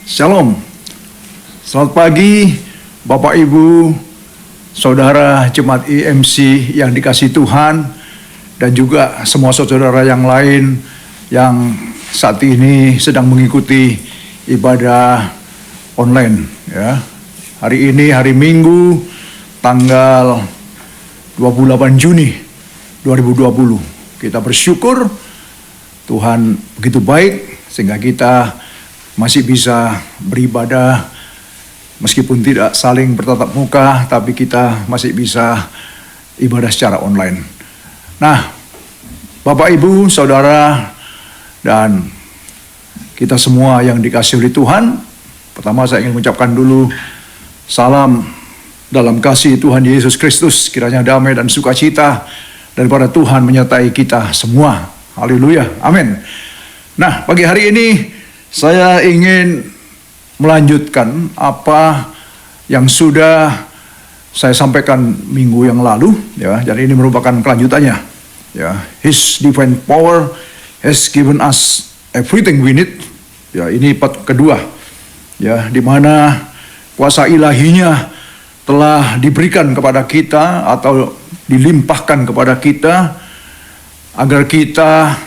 Shalom, selamat pagi Bapak Ibu, Saudara Jemaat IMC yang dikasihi Tuhan, dan juga semua saudara yang lain yang saat ini sedang mengikuti ibadah online. Ya. Hari ini hari Minggu, tanggal 28 Juni 2020. Kita bersyukur Tuhan begitu baik sehingga kita masih bisa beribadah meskipun tidak saling bertatap muka, tapi kita masih bisa ibadah secara online. Nah, Bapak Ibu, Saudara, dan kita semua yang dikasihi oleh Tuhan, pertama saya ingin mengucapkan dulu salam dalam kasih Tuhan Yesus Kristus, kiranya damai dan sukacita daripada Tuhan menyertai kita semua. Haleluya, amin. Nah, pagi hari ini saya ingin melanjutkan apa yang sudah saya sampaikan minggu yang lalu, ya. Dan ini merupakan kelanjutannya. Ya, His divine power has given us everything we need. Ya, ini part kedua. Ya, di mana kuasa ilahinya telah diberikan kepada kita atau dilimpahkan kepada kita agar kita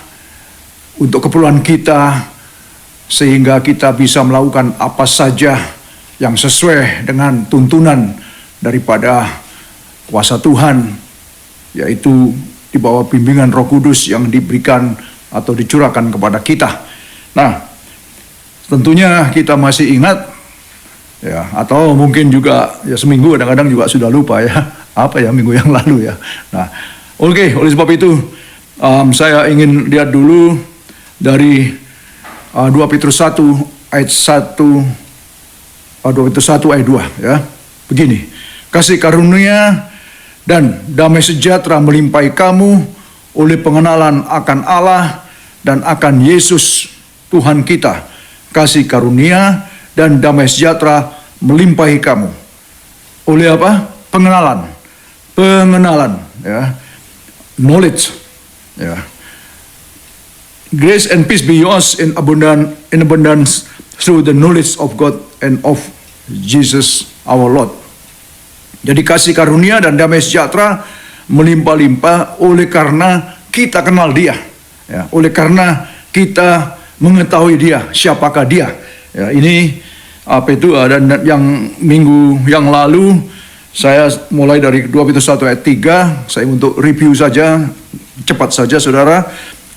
untuk keperluan kita, sehingga kita bisa melakukan apa saja yang sesuai dengan tuntunan daripada kuasa Tuhan, yaitu di bawah bimbingan Roh Kudus yang diberikan atau dicurahkan kepada kita. Nah, tentunya kita masih ingat, ya, atau mungkin juga ya seminggu kadang-kadang juga sudah lupa ya, apa ya minggu yang lalu ya. Nah, oke, oleh sebab itu saya ingin lihat dulu dari 2 Petrus 1 ayat 1, 2 Petrus 1 ayat 2 ya. Begini, kasih karunia dan damai sejahtera melimpahi kamu oleh pengenalan akan Allah dan akan Yesus Tuhan kita. Kasih karunia dan damai sejahtera melimpahi kamu. Oleh apa? Pengenalan. Pengenalan ya. Knowledge. Ya. Grace and peace be yours in abundance through the knowledge of God and of Jesus our Lord. Jadi kasih karunia dan damai sejahtera melimpah-limpah oleh karena kita kenal Dia, ya, oleh karena kita mengetahui Dia, siapakah Dia. Ya, ini apa itu? Dan yang minggu yang lalu saya mulai dari 2 Petrus 1 ayat 3, saya untuk review saja, cepat saja saudara.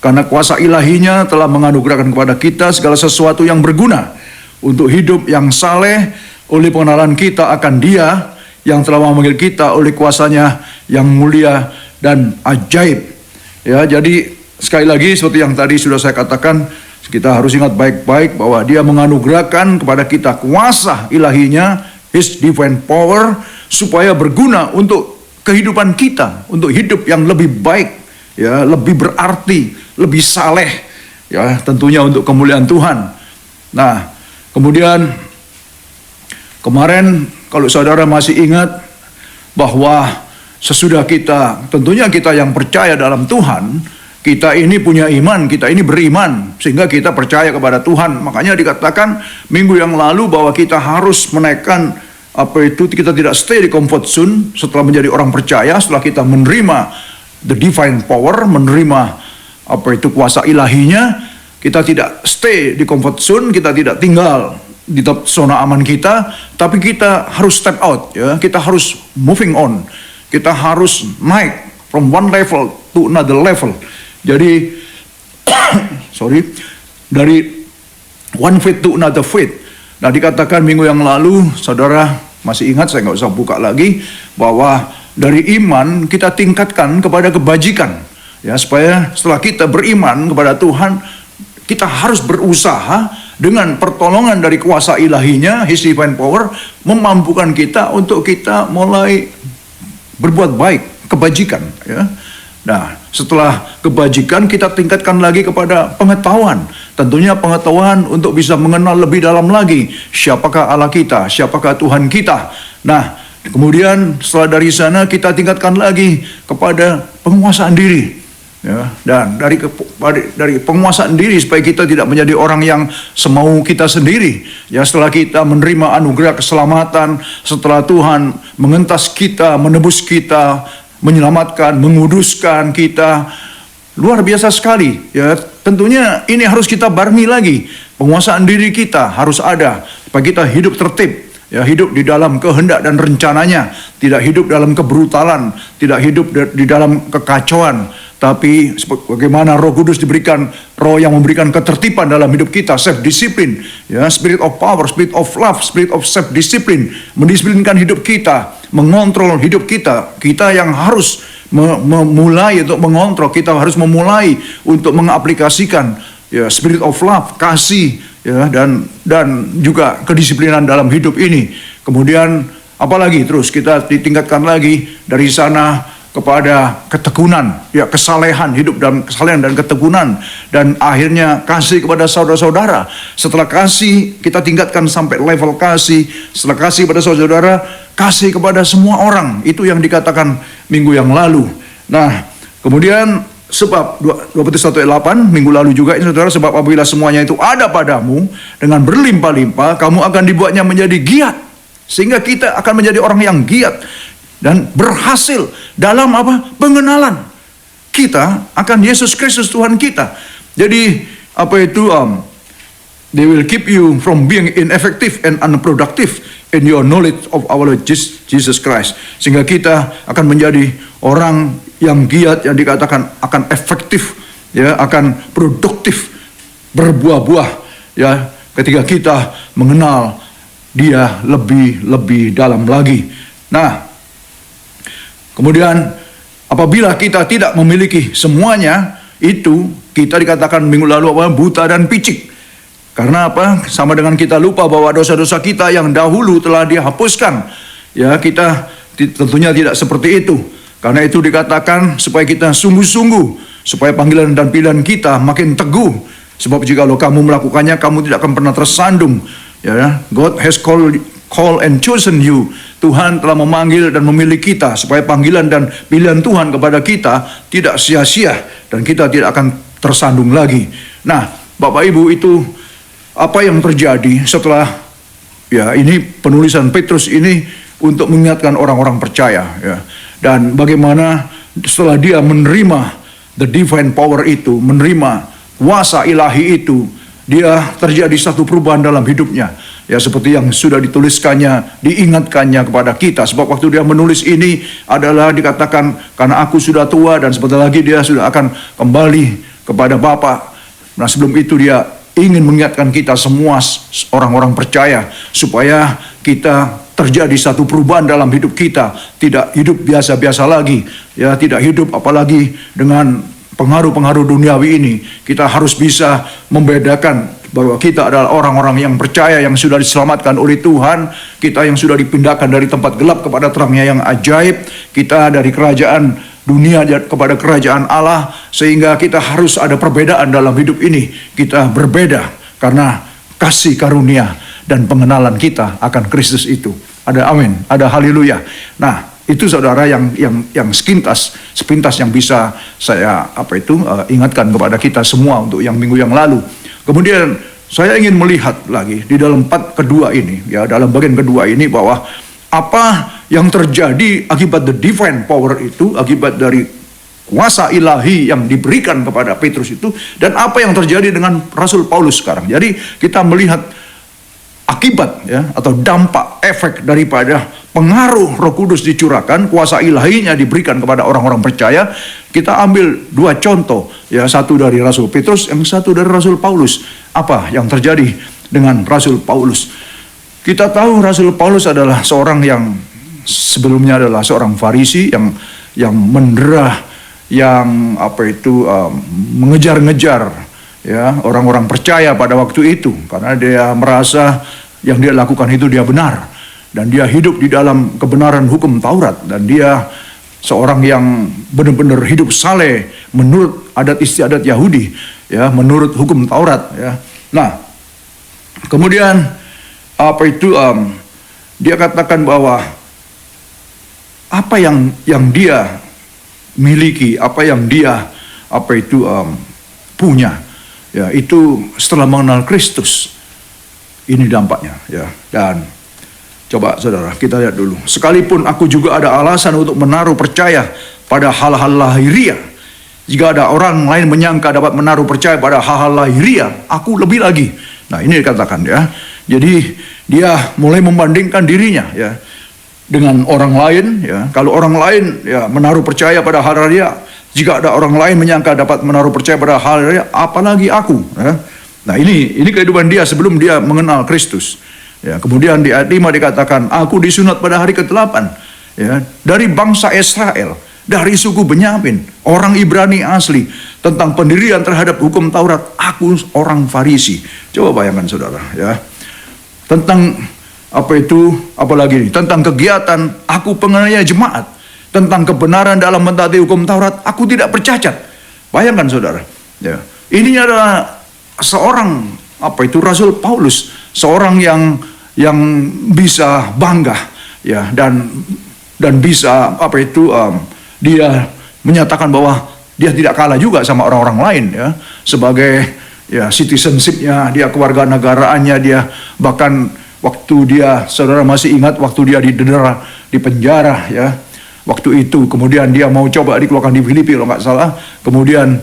Karena kuasa ilahinya telah menganugerahkan kepada kita segala sesuatu yang berguna untuk hidup yang saleh oleh pengenalan kita akan Dia yang telah memanggil kita oleh kuasanya yang mulia dan ajaib. Ya, jadi sekali lagi seperti yang tadi sudah saya katakan, kita harus ingat baik-baik bahwa Dia menganugerahkan kepada kita kuasa ilahinya, His divine power, supaya berguna untuk kehidupan kita, untuk hidup yang lebih baik, ya, lebih berarti, lebih saleh, ya, tentunya untuk kemuliaan Tuhan. Nah, kemudian kemarin kalau saudara masih ingat bahwa sesudah kita, tentunya kita yang percaya dalam Tuhan, kita ini punya iman, kita ini beriman, sehingga kita percaya kepada Tuhan. Makanya dikatakan minggu yang lalu bahwa kita harus menaikkan apa itu, kita tidak stay di comfort zone setelah menjadi orang percaya, setelah kita menerima the divine power, menerima apa itu kuasa ilahinya, kita tidak stay di comfort zone, kita tidak tinggal di zona aman kita, tapi kita harus step out, ya, kita harus moving on, kita harus naik from one level to another level. Jadi dari one faith to another faith. Nah, dikatakan minggu yang lalu, saudara masih ingat, saya nggak usah buka lagi, bahwa dari iman kita tingkatkan kepada kebajikan. Ya, supaya setelah kita beriman kepada Tuhan, kita harus berusaha dengan pertolongan dari kuasa ilahinya, His divine power, memampukan kita untuk kita mulai berbuat baik, kebajikan. Ya. Nah, setelah kebajikan kita tingkatkan lagi kepada pengetahuan. Tentunya pengetahuan untuk bisa mengenal lebih dalam lagi siapakah Allah kita, siapakah Tuhan kita. Nah, kemudian setelah dari sana kita tingkatkan lagi kepada penguasaan diri. Ya, dan dari penguasaan diri supaya kita tidak menjadi orang yang semau kita sendiri. Ya, setelah kita menerima anugerah keselamatan, setelah Tuhan mengentas kita, menebus kita, menyelamatkan, menguduskan kita, luar biasa sekali. Ya, tentunya ini harus kita barengi lagi. Penguasaan diri kita harus ada supaya kita hidup tertib. Ya, hidup di dalam kehendak dan rencananya, tidak hidup dalam kebrutalan, tidak hidup di dalam kekacauan, tapi bagaimana Roh Kudus diberikan, Roh yang memberikan ketertiban dalam hidup kita, self discipline, ya, spirit of power, spirit of love, spirit of self discipline, mendisiplinkan hidup kita, mengontrol hidup kita. Kita yang harus memulai untuk mengontrol, kita harus memulai untuk mengaplikasikan, ya, spirit of love, kasih, ya, dan juga kedisiplinan dalam hidup ini. Kemudian apalagi terus kita ditingkatkan lagi dari sana kepada ketekunan, ya, kesalehan, hidup dalam kesalehan dan ketekunan, dan akhirnya kasih kepada saudara-saudara. Setelah kasih kita tingkatkan sampai level kasih, setelah kasih kepada saudara, kasih kepada semua orang. Itu yang dikatakan minggu yang lalu. Nah, kemudian sebab 2 Petrus 1:8 minggu lalu juga ini, saudara, sebab apabila semuanya itu ada padamu dengan berlimpah-limpah, kamu akan dibuatnya menjadi giat, sehingga kita akan menjadi orang yang giat dan berhasil dalam apa? Pengenalan kita akan Yesus Kristus Tuhan kita. Jadi apa itu? They will keep you from being ineffective and unproductive in your knowledge of our Lord Jesus Christ. Sehingga kita akan menjadi orang yang giat, yang dikatakan akan efektif, ya, akan produktif, berbuah-buah, ya, ketika kita mengenal Dia lebih dalam lagi. Nah, kemudian apabila kita tidak memiliki semuanya itu, kita dikatakan minggu lalu apa? Buta dan picik. Karena apa? Sama dengan kita lupa bahwa dosa-dosa kita yang dahulu telah dihapuskan. Ya, kita tentunya tidak seperti itu. Karena itu dikatakan supaya kita sungguh-sungguh, supaya panggilan dan pilihan kita makin teguh. Sebab jikalau kamu melakukannya, kamu tidak akan pernah tersandung. Ya, God has called and chosen you. Tuhan telah memanggil dan memilih kita supaya panggilan dan pilihan Tuhan kepada kita tidak sia-sia dan kita tidak akan tersandung lagi. Nah, Bapak Ibu, itu apa yang terjadi setelah, ya, ini penulisan Petrus ini untuk mengingatkan orang-orang percaya, ya. Dan bagaimana setelah dia menerima the divine power itu, menerima kuasa ilahi itu, dia terjadi satu perubahan dalam hidupnya. Ya, seperti yang sudah dituliskannya, diingatkannya kepada kita. Sebab waktu dia menulis ini adalah dikatakan karena aku sudah tua dan sebentar lagi dia sudah akan kembali kepada Bapa. Nah, sebelum itu dia ingin mengingatkan kita semua orang-orang percaya supaya kita terjadi satu perubahan dalam hidup kita, tidak hidup biasa-biasa lagi, ya, tidak hidup apalagi dengan pengaruh-pengaruh duniawi ini. Kita harus bisa membedakan bahwa kita adalah orang-orang yang percaya, yang sudah diselamatkan oleh Tuhan, kita yang sudah dipindahkan dari tempat gelap kepada terangnya yang ajaib, kita dari kerajaan dunia kepada kerajaan Allah, sehingga kita harus ada perbedaan dalam hidup ini. Kita berbeda karena kasih karunia dan pengenalan kita akan Kristus itu. Ada amin, ada haleluya. Nah, itu saudara yang sepintas yang bisa saya ingatkan kepada kita semua untuk yang minggu yang lalu. Kemudian saya ingin melihat lagi di dalam part kedua ini, ya, dalam bagian kedua ini, bahwa apa yang terjadi akibat the divine power itu, akibat dari kuasa ilahi yang diberikan kepada Petrus itu, dan apa yang terjadi dengan Rasul Paulus sekarang. Jadi kita melihat akibat, ya, atau dampak, efek daripada pengaruh Roh Kudus dicurahkan, kuasa ilahinya diberikan kepada orang-orang percaya. Kita ambil dua contoh, ya, satu dari Rasul Petrus, yang satu dari Rasul Paulus. Apa yang terjadi dengan Rasul Paulus? Kita tahu Rasul Paulus adalah seorang yang sebelumnya adalah seorang Farisi yang mendera, yang mengejar-ngejar, ya, orang-orang percaya pada waktu itu, karena dia merasa yang dia lakukan itu dia benar, dan dia hidup di dalam kebenaran hukum Taurat, dan dia seorang yang benar-benar hidup saleh menurut adat istiadat Yahudi, ya, menurut hukum Taurat, ya. Nah, kemudian dia katakan bahwa apa yang dia miliki, apa yang dia punya, ya itu setelah mengenal Kristus. Ini dampaknya, ya. Dan coba saudara kita lihat dulu. Sekalipun aku juga ada alasan untuk menaruh percaya pada hal-hal lahiriah. Jika ada orang lain menyangka dapat menaruh percaya pada hal-hal lahiriah, aku lebih lagi. Nah ini dikatakan ya. Jadi dia mulai membandingkan dirinya ya dengan orang lain ya. Kalau orang lain ya menaruh percaya pada hal lahiriah, jika ada orang lain menyangka dapat menaruh percaya pada hal lahiriah, apalagi aku ya. Nah ini kehidupan dia sebelum dia mengenal Kristus. Ya, kemudian di ayat 5 dikatakan, aku disunat pada hari ke-8 ya, dari bangsa Israel, dari suku Benyamin, orang Ibrani asli. Tentang pendirian terhadap hukum Taurat, aku orang Farisi. Coba bayangkan saudara ya. Tentang apalagi ini? Tentang kegiatan, aku penganiaya jemaat. Tentang kebenaran dalam mentaati hukum Taurat, aku tidak bercacat. Bayangkan saudara ya. Ini adalah seorang Rasul Paulus, seorang yang bisa bangga ya dan bisa dia menyatakan bahwa dia tidak kalah juga sama orang-orang lain ya, sebagai ya citizenship-nya, dia kewarganegaraannya, dia bahkan waktu dia, saudara masih ingat waktu dia didera di penjara ya, waktu itu kemudian dia mau coba dikeluarkan di Filipi kalau nggak salah, kemudian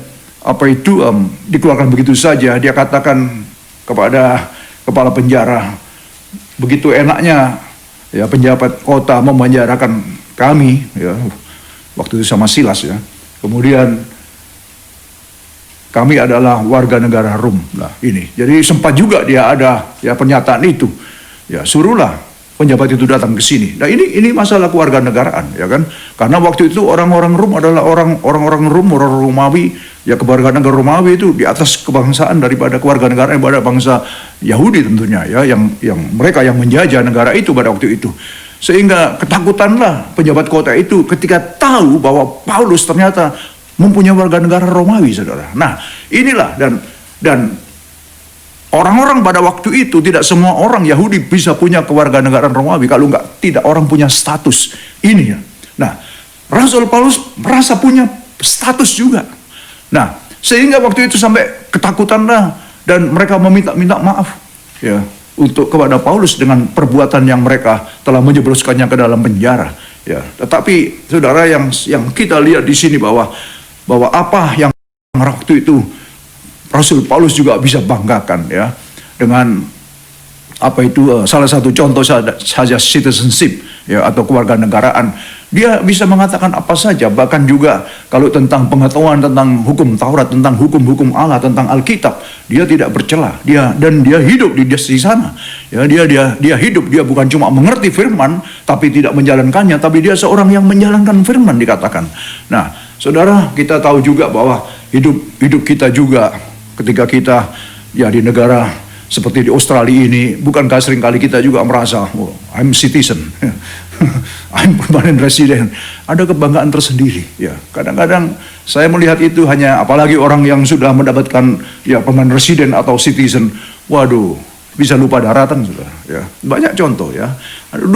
dikeluarkan begitu saja. Dia katakan kepada kepala penjara, begitu enaknya ya penjabat kota memenjarakan kami ya, waktu itu sama Silas ya. Kemudian kami adalah warga negara Rom. Nah ini, jadi sempat juga dia ada ya pernyataan itu. Ya suruhlah penjabat itu datang ke sini. Nah ini masalah kewarganegaraan ya kan. Karena waktu itu orang-orang Rom adalah orang-orang Rom, orang Romawi. Ya kewarganegaraan Romawi itu di atas kebangsaan daripada kewarganegaraan pada bangsa Yahudi tentunya ya, yang mereka yang menjajah negara itu pada waktu itu. Sehingga ketakutanlah penjabat kota itu ketika tahu bahwa Paulus ternyata mempunyai warga negara Romawi, saudara. Nah inilah dan orang-orang pada waktu itu, tidak semua orang Yahudi bisa punya kewarganegaraan Romawi, kalau tidak orang punya status ini ya. Nah Rasul Paulus merasa punya status juga. Nah, sehingga waktu itu sampai ketakutanlah dan mereka meminta maaf ya kepada Paulus dengan perbuatan yang mereka telah menjebloskannya ke dalam penjara ya. Tetapi saudara yang kita lihat di sini bahwa apa yang waktu itu Rasul Paulus juga bisa banggakan ya dengan salah satu contoh saja citizenship ya atau kewarganegaraan. Dia bisa mengatakan apa saja, bahkan juga kalau tentang pengetahuan tentang hukum Taurat, tentang hukum-hukum Allah, tentang Alkitab, dia tidak bercela. Dia hidup di sana. Ya, dia hidup, dia bukan cuma mengerti firman tapi tidak menjalankannya, tapi dia seorang yang menjalankan firman dikatakan. Nah, saudara, kita tahu juga bahwa hidup kita juga ketika kita ya di negara seperti di Australia ini, bukankah seringkali kita juga merasa, oh, I'm citizen, I'm permanent resident, ada kebanggaan tersendiri. Ya, kadang-kadang saya melihat itu hanya, apalagi orang yang sudah mendapatkan ya permanent resident atau citizen, waduh, bisa lupa daratan, saudara. Ya, banyak contoh ya,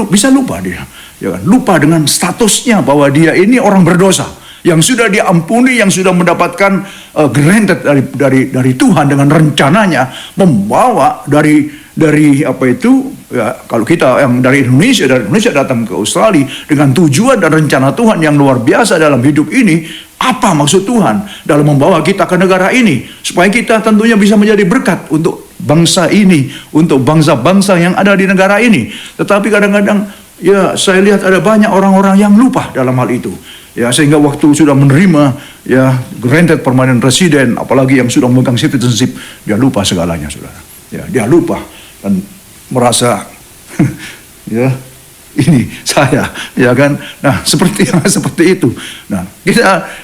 bisa lupa dia, ya kan? Lupa dengan statusnya bahwa dia ini orang berdosa, yang sudah diampuni, yang sudah mendapatkan granted dari Tuhan dengan rencananya membawa dari ya, kalau kita yang dari Indonesia datang ke Australia dengan tujuan dan rencana Tuhan yang luar biasa dalam hidup ini. Apa maksud Tuhan dalam membawa kita ke negara ini, supaya kita tentunya bisa menjadi berkat untuk bangsa ini, untuk bangsa-bangsa yang ada di negara ini. Tetapi kadang-kadang ya saya lihat ada banyak orang-orang yang lupa dalam hal itu. Ya, sehingga waktu sudah menerima ya granted permanent resident, apalagi yang sudah memegang citizenship, dia lupa segalanya, saudara. Ya, dia lupa dan merasa ya ini saya, ya kan. Nah, seperti itu. Nah,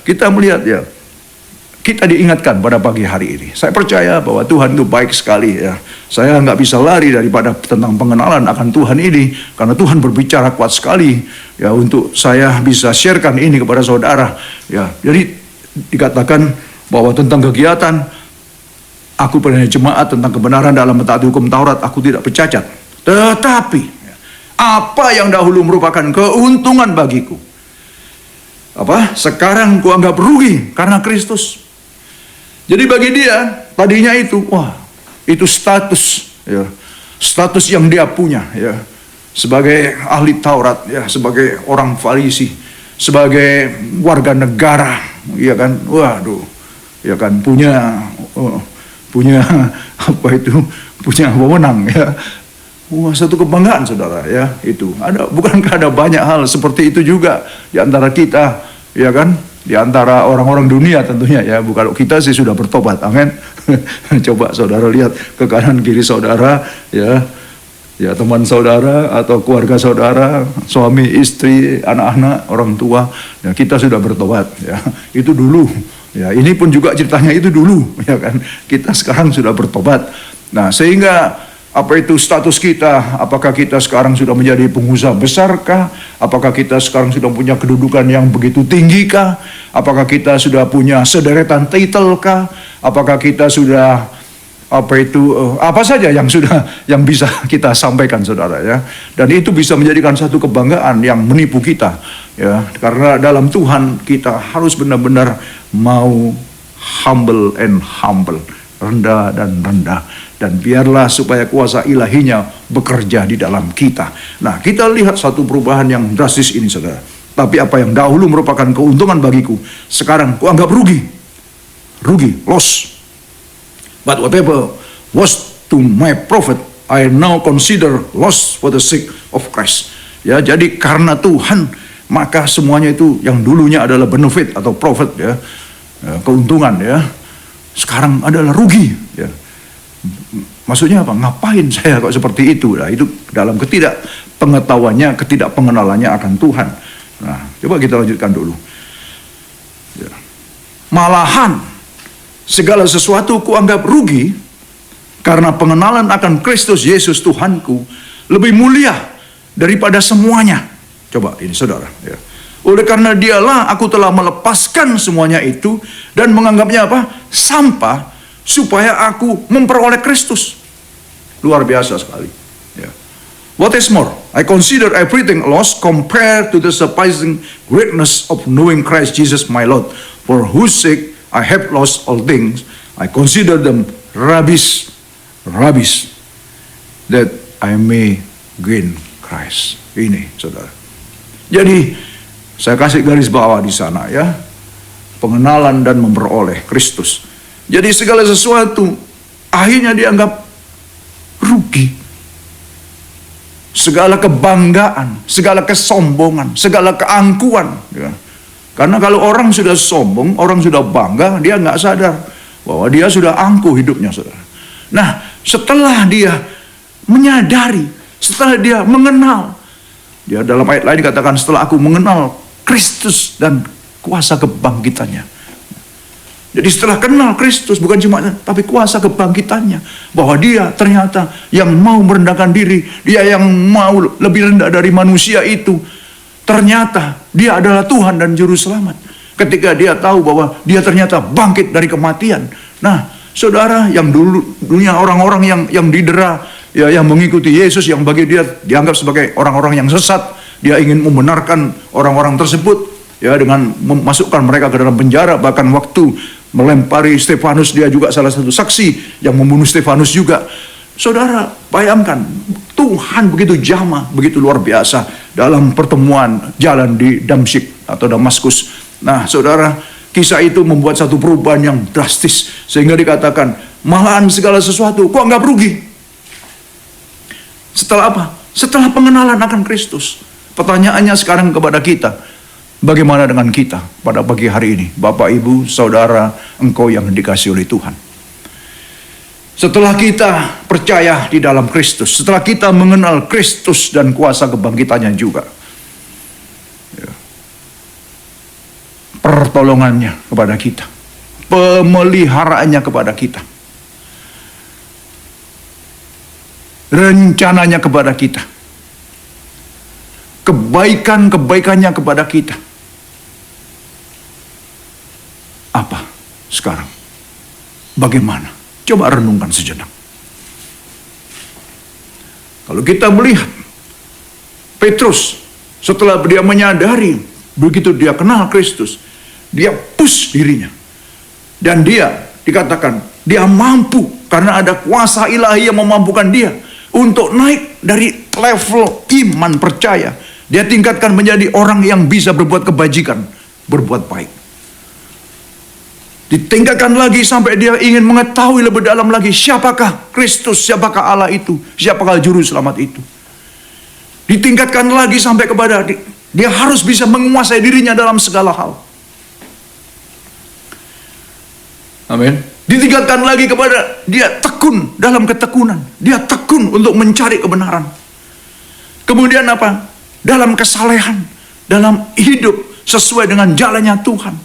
kita melihat ya, kita diingatkan pada pagi hari ini. Saya percaya bahwa Tuhan itu baik sekali ya. Saya nggak bisa lari daripada tentang pengenalan akan Tuhan ini, karena Tuhan berbicara kuat sekali ya untuk saya bisa sharekan ini kepada saudara ya. Jadi dikatakan bahwa tentang kegiatan, aku penganiaya jemaat, tentang kebenaran dalam mentaati hukum Taurat, aku tidak bercacat. Tetapi apa yang dahulu merupakan keuntungan bagiku, sekarang kuanggap rugi karena Kristus. Jadi bagi dia, tadinya itu, wah, itu status, ya, status yang dia punya, ya, sebagai ahli Taurat, ya, sebagai orang Farisi, sebagai warga negara, ya kan, waduh, ya kan, punya apa itu, punya wewenang, ya. Wah, satu kebanggaan, saudara, ya, itu. Bukankah ada banyak hal seperti itu juga di antara kita, ya kan? Di antara orang-orang dunia tentunya, ya. Kalau kita sih sudah bertobat, amin. Coba saudara lihat ke kanan kiri saudara, ya. Ya, teman saudara atau keluarga saudara, suami, istri, anak-anak, orang tua, ya, kita sudah bertobat, ya. Itu dulu. Ya, ini pun juga ceritanya itu dulu, ya kan? Kita sekarang sudah bertobat. Nah, sehingga apa itu status kita? Apakah kita sekarang sudah menjadi pengusaha besarkah? Apakah kita sekarang sudah punya kedudukan yang begitu tinggi kah? Apakah kita sudah punya sederetan title kah? Apakah kita sudah apa saja yang bisa kita sampaikan, saudara, ya? Dan itu bisa menjadikan satu kebanggaan yang menipu kita, ya. Karena dalam Tuhan kita harus benar-benar mau humble, rendah dan rendah. Dan biarlah supaya kuasa ilahinya bekerja di dalam kita. Nah, kita lihat satu perubahan yang drastis ini, saudara. Tapi apa yang dahulu merupakan keuntungan bagiku, sekarang kuanggap rugi, loss. But whatever was to my profit, I now consider loss for the sake of Christ. Ya, jadi karena Tuhan, maka semuanya itu yang dulunya adalah benefit atau profit, ya, keuntungan, ya, sekarang adalah rugi, ya. Maksudnya apa? Ngapain saya kok seperti itu? Nah, itu dalam ketidakpengetahuannya, ketidakpengenalannya akan Tuhan. Nah, coba kita lanjutkan dulu. Ya. Malahan segala sesuatu kuanggap rugi karena pengenalan akan Kristus Yesus Tuhanku lebih mulia daripada semuanya. Coba ini, saudara, ya. Oleh karena dialah aku telah melepaskan semuanya itu dan menganggapnya apa? Sampah, supaya aku memperoleh Kristus. Luar biasa sekali, ya. What is more, I consider everything lost compared to the surpassing greatness of knowing Christ Jesus my Lord, for whose sake I have lost all things. I consider them rubbish, that I may gain Christ. Ini, saudara. Jadi saya kasih garis bawah di sana, ya, pengenalan dan memperoleh Kristus. Jadi segala sesuatu akhirnya dianggap rugi. Segala kebanggaan, segala kesombongan, segala keangkuhan, ya. Karena kalau orang sudah sombong, orang sudah bangga, dia nggak sadar bahwa dia sudah angkuh hidupnya, saudara. Nah, setelah dia menyadari, setelah dia mengenal, dia dalam ayat lain dikatakan, setelah aku mengenal Kristus dan kuasa kebangkitannya. Jadi setelah kenal Kristus, bukan cuma tapi kuasa kebangkitannya, bahwa dia ternyata yang mau merendahkan diri, dia yang mau lebih rendah dari manusia itu, ternyata dia adalah Tuhan dan Juru Selamat. Ketika dia tahu bahwa dia ternyata bangkit dari kematian. Nah, saudara, yang dulunya orang-orang yang didera, ya, yang mengikuti Yesus, yang bagi dia dianggap sebagai orang-orang yang sesat, dia ingin membenarkan orang-orang tersebut, ya, dengan memasukkan mereka ke dalam penjara. Bahkan waktu melempari Stefanus, dia juga salah satu saksi yang membunuh Stefanus juga. Saudara, bayangkan, Tuhan begitu jamah, begitu luar biasa dalam pertemuan jalan di Damsyik atau Damaskus. Nah, saudara, kisah itu membuat satu perubahan yang drastis, sehingga dikatakan, malahan segala sesuatu kok anggap rugi. Setelah apa? Setelah pengenalan akan Kristus. Pertanyaannya sekarang kepada kita, bagaimana dengan kita pada pagi hari ini? Bapak, Ibu, Saudara, engkau yang dikasihi oleh Tuhan. Setelah kita percaya di dalam Kristus, setelah kita mengenal Kristus dan kuasa kebangkitannya juga, ya, pertolongannya kepada kita, pemeliharaannya kepada kita, rencananya kepada kita, kebaikan-kebaikannya kepada kita. Apa sekarang? Bagaimana? Coba renungkan sejenak. Kalau kita melihat Petrus, setelah dia menyadari, begitu dia kenal Kristus, dia push dirinya. Dan dia dikatakan dia mampu karena ada kuasa ilahi yang memampukan dia untuk naik dari level iman percaya. Dia tingkatkan menjadi orang yang bisa berbuat kebajikan, berbuat baik. Ditingkatkan lagi sampai dia ingin mengetahui lebih dalam lagi siapakah Kristus, siapakah Allah itu, siapakah juru selamat itu. Ditingkatkan lagi sampai kepada dia harus bisa menguasai dirinya dalam segala hal. Amin. Ditingkatkan lagi kepada dia tekun dalam ketekunan. Dia tekun untuk mencari kebenaran. Kemudian apa? Dalam kesalehan, dalam hidup sesuai dengan jalannya Tuhan.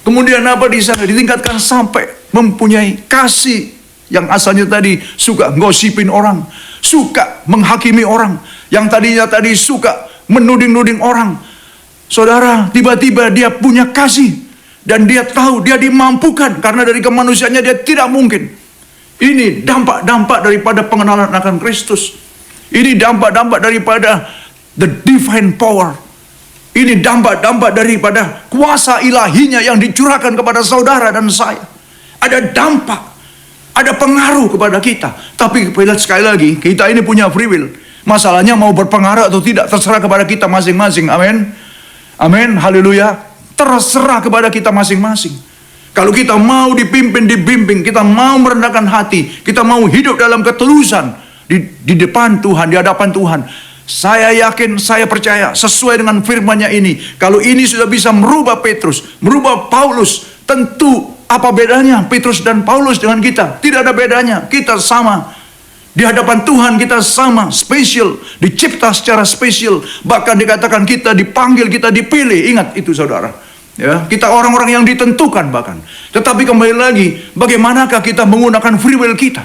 Kemudian apa di sana? Ditingkatkan sampai mempunyai kasih yang asalnya tadi suka gosipin orang, suka menghakimi orang, yang tadinya tadi suka menuding-nuding orang. Saudara, tiba-tiba dia punya kasih. Dan dia tahu dia dimampukan karena dari kemanusiaannya dia tidak mungkin. Ini dampak-dampak daripada pengenalan akan Kristus. Ini dampak-dampak daripada the divine power. Ini dampak-dampak daripada kuasa ilahinya yang dicurahkan kepada saudara dan saya. Ada dampak, ada pengaruh kepada kita. Tapi sekali lagi, kita ini punya free will. Masalahnya mau berpengaruh atau tidak terserah kepada kita masing-masing. Amin. Amin. Haleluya. Terserah kepada kita masing-masing. Kalau kita mau dibimbing, kita mau merendahkan hati, kita mau hidup dalam ketulusan di depan Tuhan, di hadapan Tuhan. Saya yakin, saya percaya sesuai dengan firman-Nya ini. Kalau ini sudah bisa merubah Petrus, merubah Paulus, tentu apa bedanya Petrus dan Paulus dengan kita? Tidak ada bedanya. Kita sama. Di hadapan Tuhan kita sama, spesial, dicipta secara spesial. Bahkan dikatakan kita dipanggil, kita dipilih. Ingat itu saudara. Ya, kita orang-orang yang ditentukan bahkan. Tetapi kembali lagi, bagaimanakah kita menggunakan free will kita?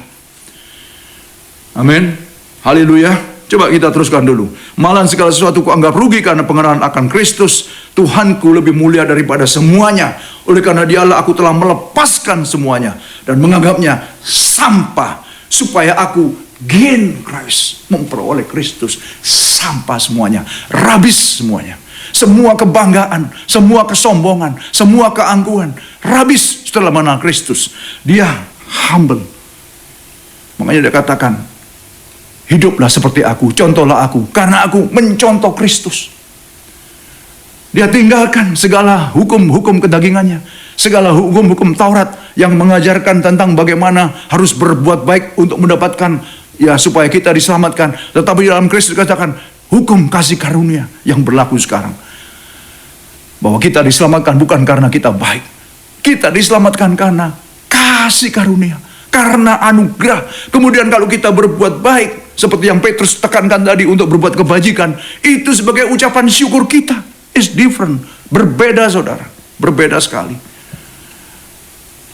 Amin. Haleluya. Coba kita teruskan dulu. Malahan segala sesuatu kuanggap rugi karena pengenalan akan Kristus. Tuhanku lebih mulia daripada semuanya. Oleh karena dialah aku telah melepaskan semuanya dan menganggapnya sampah, supaya aku gain Christ, memperoleh Kristus. Sampah semuanya, rabis semuanya. Semua kebanggaan, semua kesombongan, semua keangkuhan, rabis setelah mengenal Kristus. Dia humble. Makanya dia katakan, hiduplah seperti aku, contohlah aku, karena aku mencontoh Kristus. Dia tinggalkan segala hukum-hukum kedagingannya, segala hukum-hukum Taurat yang mengajarkan tentang bagaimana harus berbuat baik untuk mendapatkan, ya supaya kita diselamatkan. Tetapi dalam Kristus dikatakan, hukum kasih karunia yang berlaku sekarang. Bahwa kita diselamatkan bukan karena kita baik. Kita diselamatkan karena kasih karunia. Karena anugerah. Kemudian kalau kita berbuat baik, seperti yang Petrus tekankan tadi untuk berbuat kebajikan, itu sebagai ucapan syukur kita. It's different. Berbeda saudara. Berbeda sekali.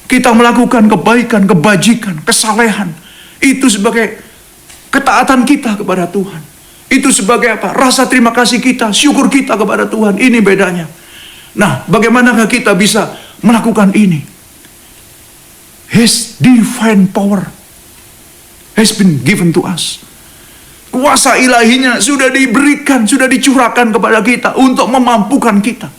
Kita melakukan kebaikan, kebajikan, kesalehan. Itu sebagai ketaatan kita kepada Tuhan. Itu sebagai apa? Rasa terima kasih kita, syukur kita kepada Tuhan. Ini bedanya. Nah, bagaimanakah kita bisa melakukan ini? His divine power has been given to us. Kuasa ilahinya sudah diberikan, sudah dicurahkan kepada kita untuk memampukan kita.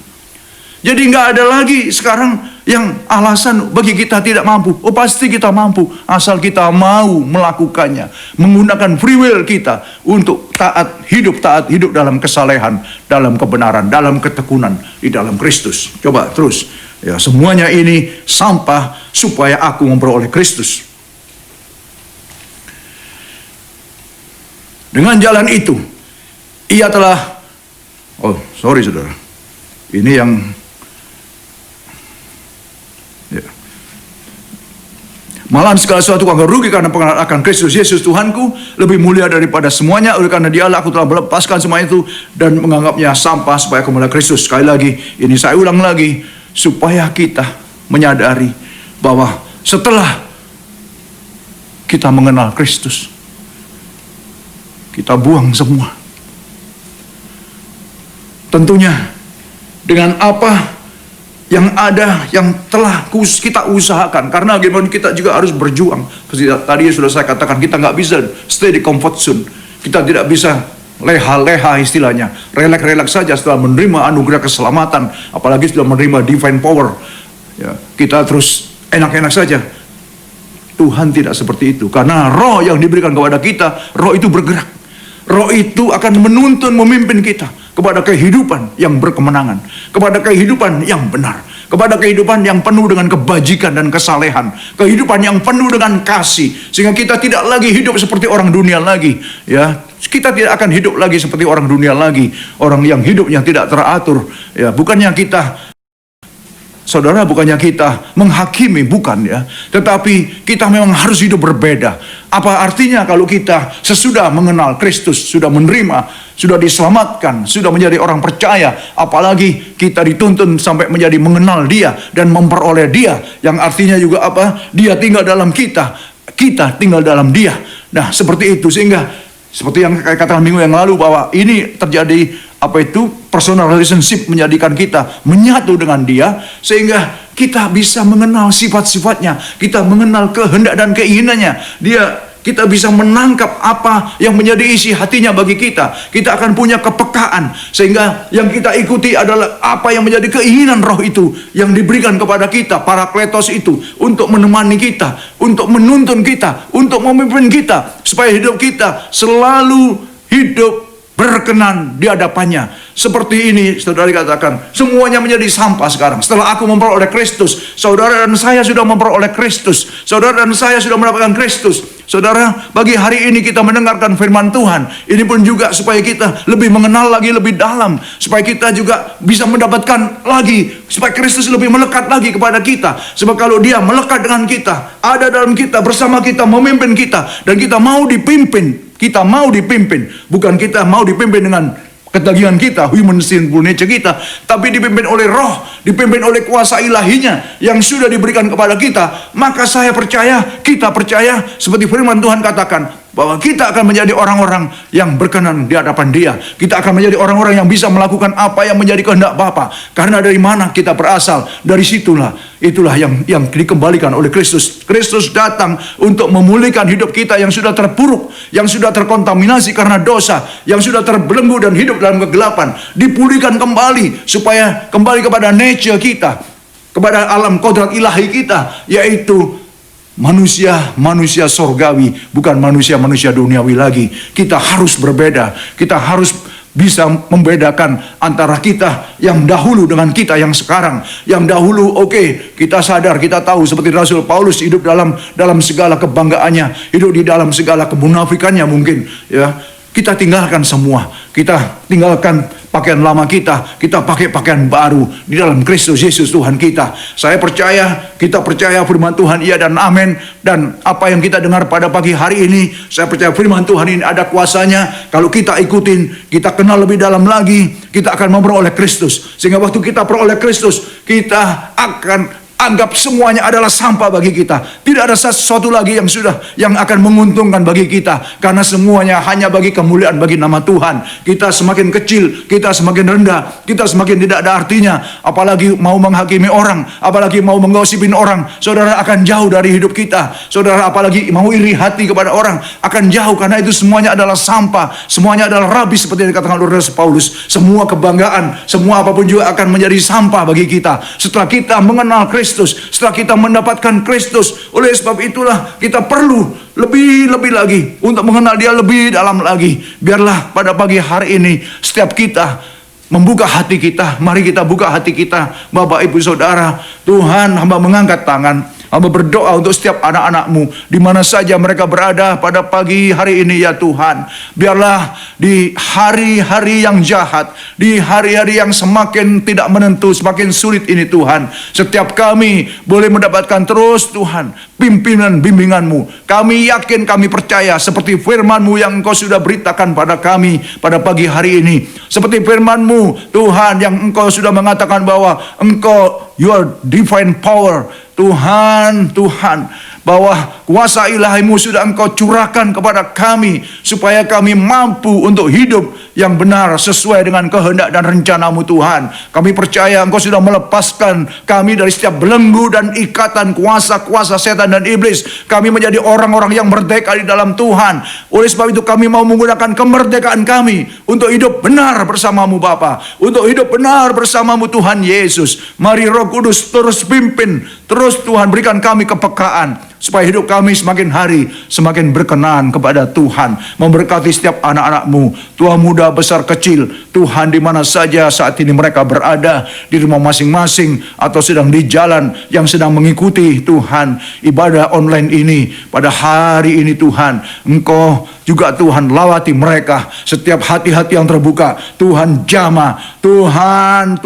Jadi nggak ada lagi sekarang yang alasan bagi kita tidak mampu. Oh pasti kita mampu, asal kita mau melakukannya. Menggunakan free will kita untuk taat hidup dalam kesalehan, dalam kebenaran, dalam ketekunan di dalam Kristus. Coba terus. Ya, semuanya ini sampah supaya aku memperoleh Kristus. Dengan jalan itu, ia telah, saudara. Ini yang malahan segala sesuatu akan rugi karena pengenalan akan Kristus Yesus Tuhanku lebih mulia daripada semuanya. Oleh karena dialah aku telah melepaskan semua itu dan menganggapnya sampah supaya aku memuliakan Kristus. Sekali lagi, ini saya ulang lagi, supaya kita menyadari bahwa setelah kita mengenal Kristus, kita buang semua. Tentunya dengan apa yang ada, yang telah kita usahakan. Karena gimana kita juga harus berjuang. Tadi sudah saya katakan, kita nggak bisa stay di comfort zone. Kita tidak bisa leha-leha istilahnya. Relax-relax saja setelah menerima anugerah keselamatan. Apalagi sudah menerima divine power. Ya, kita terus enak-enak saja. Tuhan tidak seperti itu. Karena roh yang diberikan kepada kita, roh itu bergerak. Roh itu akan menuntun, memimpin kita kepada kehidupan yang berkemenangan, kepada kehidupan yang benar, kepada kehidupan yang penuh dengan kebajikan dan kesalehan, kehidupan yang penuh dengan kasih, sehingga kita tidak lagi hidup seperti orang dunia lagi, ya. Kita tidak akan hidup lagi seperti orang dunia lagi, orang yang hidupnya tidak teratur, ya. Saudara, bukannya kita menghakimi, bukan ya. Tetapi kita memang harus hidup berbeda. Apa artinya kalau kita sesudah mengenal Kristus, sudah menerima, sudah diselamatkan, sudah menjadi orang percaya, apalagi kita dituntun sampai menjadi mengenal Dia dan memperoleh Dia, yang artinya juga apa? Dia tinggal dalam kita, kita tinggal dalam Dia. Nah, seperti itu, sehingga seperti yang saya katakan minggu yang lalu, bahwa ini terjadi personal relationship, menjadikan kita menyatu dengan Dia, sehingga kita bisa mengenal sifat-sifatnya, kita mengenal kehendak dan keinginannya. Kita bisa menangkap apa yang menjadi isi hatinya bagi kita. Kita akan punya kepekaan, sehingga yang kita ikuti adalah apa yang menjadi keinginan roh itu yang diberikan kepada kita, Parakletos itu, untuk menemani kita, untuk menuntun kita, untuk memimpin kita, supaya hidup kita selalu hidup berkenan di hadapannya. Seperti ini, saudara dikatakan, semuanya menjadi sampah sekarang. Setelah aku memperoleh Kristus, saudara dan saya sudah memperoleh Kristus, saudara dan saya sudah mendapatkan Kristus. Saudara, bagi hari ini kita mendengarkan firman Tuhan, ini pun juga supaya kita lebih mengenal lagi, lebih dalam, supaya kita juga bisa mendapatkan lagi, supaya Kristus lebih melekat lagi kepada kita. Sebab kalau Dia melekat dengan kita, ada dalam kita, bersama kita, memimpin kita, dan kita mau dipimpin, bukan kita mau dipimpin dengan ketagihan kita, human sinful nature kita, tapi dipimpin oleh roh, dipimpin oleh kuasa ilahinya yang sudah diberikan kepada kita. Maka saya percaya, kita percaya, seperti firman Tuhan katakan, bahwa kita akan menjadi orang-orang yang berkenan di hadapan Dia. Kita akan menjadi orang-orang yang bisa melakukan apa yang menjadi kehendak Bapa. Karena dari mana kita berasal, dari itulah yang dikembalikan oleh Kristus. Kristus datang untuk memulihkan hidup kita yang sudah terpuruk, yang sudah terkontaminasi karena dosa, yang sudah terbelenggu dan hidup dalam kegelapan. Dipulihkan kembali, supaya kembali kepada nature kita, kepada alam kodrat ilahi kita, yaitu manusia sorgawi, bukan manusia duniawi lagi. Kita harus berbeda. Kita harus bisa membedakan antara kita yang dahulu dengan kita yang sekarang. Yang dahulu kita sadar, kita tahu, seperti Rasul Paulus hidup dalam segala kebanggaannya, hidup di dalam segala kemunafikannya mungkin, ya. Kita tinggalkan semua. Kita tinggalkan pakaian lama kita pakai pakaian baru di dalam Kristus Yesus Tuhan kita. Saya percaya, kita percaya firman Tuhan iya dan amin. Dan apa yang kita dengar pada pagi hari ini, saya percaya firman Tuhan ini ada kuasanya. Kalau kita ikutin, kita kenal lebih dalam lagi, kita akan memperoleh Kristus. Sehingga waktu kita peroleh Kristus, kita akan anggap semuanya adalah sampah bagi kita. Tidak ada sesuatu lagi yang akan menguntungkan bagi kita, karena semuanya hanya bagi kemuliaan bagi nama Tuhan. Kita semakin kecil, kita semakin rendah, kita semakin tidak ada artinya. Apalagi mau menghakimi orang, apalagi mau menggosipin orang, saudara, akan jauh dari hidup kita. Saudara, apalagi mau iri hati kepada orang, akan jauh, karena itu semuanya adalah sampah, semuanya adalah rabis, seperti yang dikatakan oleh Rasul Paulus. Semua kebanggaan, semua apapun juga akan menjadi sampah bagi kita setelah kita mengenal Kristus, setelah kita mendapatkan Kristus. Oleh sebab itulah kita perlu lebih lagi untuk mengenal Dia lebih dalam lagi. Biarlah pada pagi hari ini setiap kita membuka hati kita. Mari kita buka hati kita, Bapak Ibu Saudara. Tuhan, hamba mengangkat tangan, hamba berdoa untuk setiap anak-anak-Mu di mana saja mereka berada pada pagi hari ini, ya Tuhan. Biarlah di hari-hari yang jahat, di hari-hari yang semakin tidak menentu, semakin sulit ini Tuhan, setiap kami boleh mendapatkan terus Tuhan pimpinan bimbingan-Mu. Kami yakin, kami percaya, seperti firman-Mu yang Engkau sudah beritakan pada kami pada pagi hari ini. Seperti firman-Mu Tuhan yang Engkau sudah mengatakan bahwa Engkau, your divine power, Tuhan, bahwa kuasa ilahi-Mu sudah Engkau curahkan kepada kami, supaya kami mampu untuk hidup yang benar sesuai dengan kehendak dan rencana-Mu Tuhan. Kami percaya Engkau sudah melepaskan kami dari setiap belenggu dan ikatan kuasa-kuasa setan dan iblis. Kami menjadi orang-orang yang merdeka di dalam Tuhan. Oleh sebab itu kami mau menggunakan kemerdekaan kami untuk hidup benar bersama-Mu Bapa, untuk hidup benar bersama-Mu Tuhan Yesus. Mari Roh Kudus terus pimpin, terus Tuhan berikan kami kepekaan, supaya hidup kami semakin hari semakin berkenan kepada Tuhan. Memberkati setiap anak-anak-Mu, tua muda besar kecil, Tuhan, di mana saja saat ini mereka berada, di rumah masing-masing atau sedang di jalan yang sedang mengikuti Tuhan ibadah online ini pada hari ini. Tuhan, Engkau juga Tuhan lawati mereka, setiap hati-hati yang terbuka Tuhan jamah. Tuhan,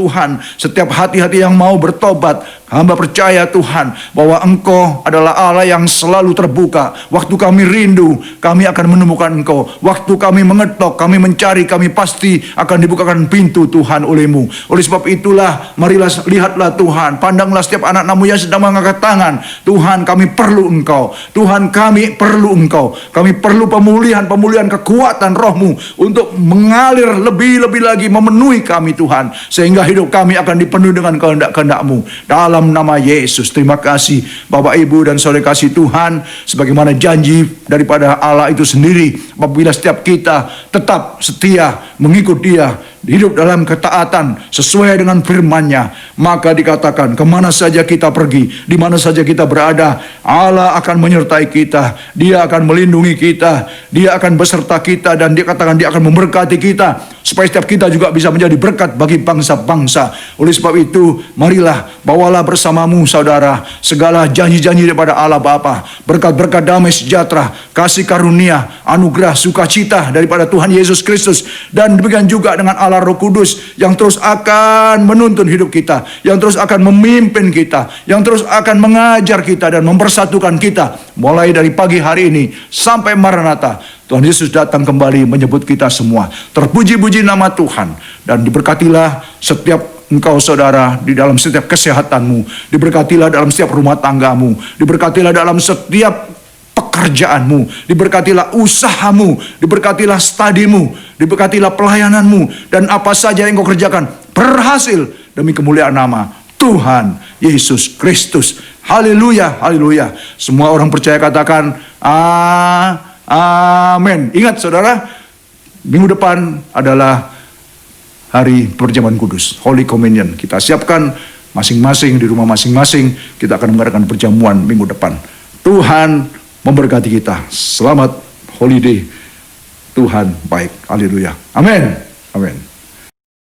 setiap hati-hati yang mau bertobat, hamba percaya Tuhan bahwa Engkau adalah Allah yang selalu terbuka. Waktu kami rindu, kami akan menemukan Engkau. Waktu kami mengetok, kami mencari, kami pasti akan dibukakan pintu Tuhan oleh-Mu. Oleh sebab itulah, marilah lihatlah Tuhan, pandanglah setiap anak-anak-Mu yang sedang mengangkat tangan. Tuhan, kami perlu Engkau. Tuhan, kami perlu Engkau. Kami perlu pemulihan kekuatan Roh-Mu untuk mengalir lebih-lebih lagi, memenuhi kami Tuhan, sehingga hidup kami akan dipenuhi dengan kehendak-kehendak-Mu. Dalam nama Yesus, terima kasih Bapak Ibu dan saudara kasih Tuhan, sebagaimana janji daripada Allah itu sendiri, apabila setiap kita tetap setia mengikut Dia, hidup dalam ketaatan sesuai dengan firman-Nya, maka dikatakan kemana saja kita pergi, di mana saja kita berada, Allah akan menyertai kita, Dia akan melindungi kita, Dia akan beserta kita, dan dikatakan Dia akan memberkati kita, supaya setiap kita juga bisa menjadi berkat bagi bangsa-bangsa. Oleh sebab itu, marilah bawalah bersamamu saudara segala janji-janji daripada Allah Bapa, berkat-berkat damai sejahtera, kasih karunia, anugerah, sukacita daripada Tuhan Yesus Kristus, dan demikian juga dengan Allah Roh Kudus yang terus akan menuntun hidup kita, yang terus akan memimpin kita, yang terus akan mengajar kita dan mempersatukan kita mulai dari pagi hari ini sampai Maranatha. Tuhan Yesus datang kembali menyebut kita semua. Terpuji-puji nama Tuhan, dan diberkatilah setiap engkau saudara di dalam setiap kesehatanmu, diberkatilah dalam setiap rumah tanggamu, diberkatilah dalam setiap pekerjaanmu, diberkatilah usahamu, diberkatilah studimu, diberkatilah pelayananmu, dan apa saja yang kau kerjakan berhasil demi kemuliaan nama Tuhan Yesus Kristus. Haleluya, haleluya. Semua orang percaya katakan amin. Ingat saudara, minggu depan adalah hari perjamuan kudus, Holy Communion. Kita siapkan masing-masing di rumah masing-masing. Kita akan mengadakan perjamuan minggu depan. Tuhan memberkati kita. Selamat holiday. Tuhan baik. Haleluya. Amin. Amin.